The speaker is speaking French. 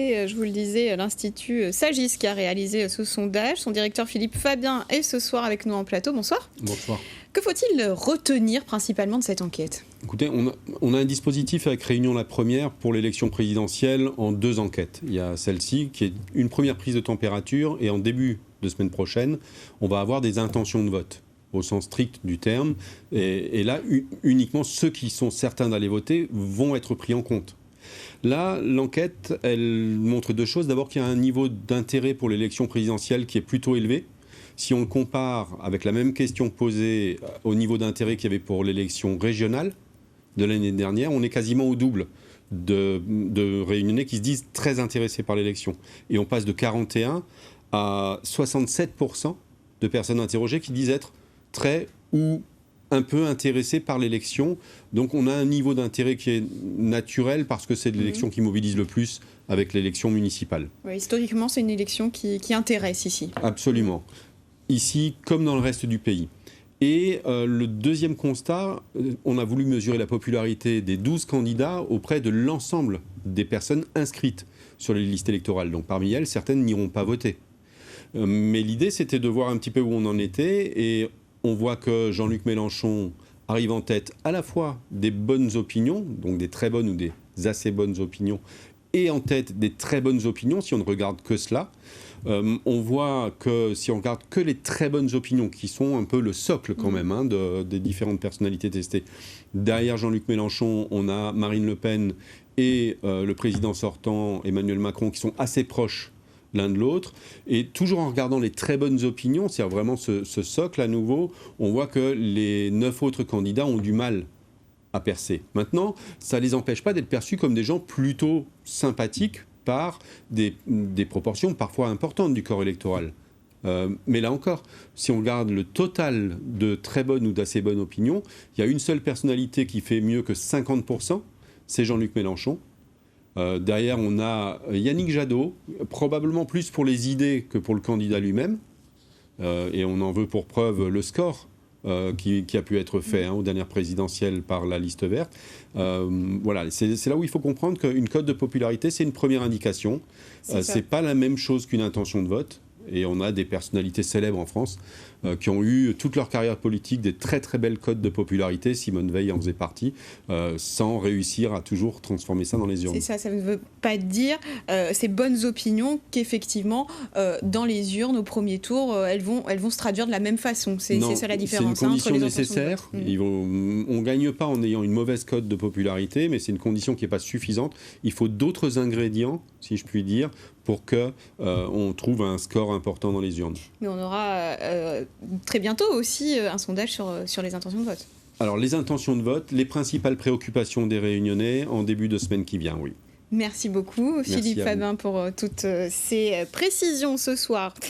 Et je vous le disais, l'Institut Sagis qui a réalisé ce sondage. Son directeur Philippe Fabien est ce soir avec nous en plateau. Bonsoir. Bonsoir. Que faut-il retenir principalement de cette enquête ? Écoutez, on a un dispositif avec Réunion la Première pour l'élection présidentielle en 2 enquêtes. Il y a celle-ci qui est une première prise de température et en début de semaine prochaine, on va avoir des intentions de vote au sens strict du terme. Et là, uniquement ceux qui sont certains d'aller voter vont être pris en compte. Là, l'enquête, elle montre 2 choses. D'abord qu'il y a un niveau d'intérêt pour l'élection présidentielle qui est plutôt élevé. Si on le compare avec la même question posée au niveau d'intérêt qu'il y avait pour l'élection régionale de l'année dernière, on est quasiment au double de Réunionnais qui se disent très intéressés par l'élection. Et on passe de 41 à 67% de personnes interrogées qui disent être très ou un peu intéressés par l'élection. Donc on a un niveau d'intérêt qui est naturel parce que c'est l'élection qui mobilise le plus avec l'élection municipale. Oui, historiquement, c'est une élection qui intéresse ici. Absolument. Ici, comme dans le reste du pays. Et le deuxième constat, on a voulu mesurer la popularité des 12 candidats auprès de l'ensemble des personnes inscrites sur les listes électorales. Donc parmi elles, certaines n'iront pas voter. Mais l'idée, c'était de voir un petit peu où on en était. Et on voit que Jean-Luc Mélenchon arrive en tête à la fois des bonnes opinions, donc des très bonnes ou des assez bonnes opinions, et en tête des très bonnes opinions, si on ne regarde que cela. On voit que si on regarde que les très bonnes opinions, qui sont un peu le socle quand même des différentes personnalités testées, derrière Jean-Luc Mélenchon, on a Marine Le Pen et le président sortant Emmanuel Macron qui sont assez proches l'un de l'autre, et toujours en regardant les très bonnes opinions, c'est-à-dire vraiment ce socle à nouveau, on voit que les 9 autres candidats ont du mal à percer. Maintenant, ça ne les empêche pas d'être perçus comme des gens plutôt sympathiques par des proportions parfois importantes du corps électoral. Mais là encore, si on regarde le total de très bonnes ou d'assez bonnes opinions, il y a une seule personnalité qui fait mieux que 50%, c'est Jean-Luc Mélenchon. Derrière, on a Yannick Jadot, probablement plus pour les idées que pour le candidat lui-même. Et on en veut pour preuve le score qui a pu être fait aux dernières présidentielles par la liste verte. Voilà, c'est là où il faut comprendre qu'une cote de popularité, c'est une première indication. C'est pas la même chose qu'une intention de vote. Et on a des personnalités célèbres en France qui ont eu toute leur carrière politique des très très belles cotes de popularité. Simone Veil en faisait partie, sans réussir à toujours transformer ça dans les urnes. C'est ça ne veut pas dire ces bonnes opinions qu'effectivement dans les urnes au premier tour, elles vont se traduire de la même façon. C'est ça la différence. C'est une condition entre les nécessaire. On ne gagne pas en ayant une mauvaise cote de popularité, mais c'est une condition qui n'est pas suffisante. Il faut d'autres ingrédients, si je puis dire, pour qu'on trouve un score important dans les urnes. Mais on aura très bientôt aussi un sondage sur les intentions de vote. Alors les intentions de vote, les principales préoccupations des Réunionnais en début de semaine qui vient, oui. Merci beaucoup Philippe Fabien pour toutes ces précisions ce soir.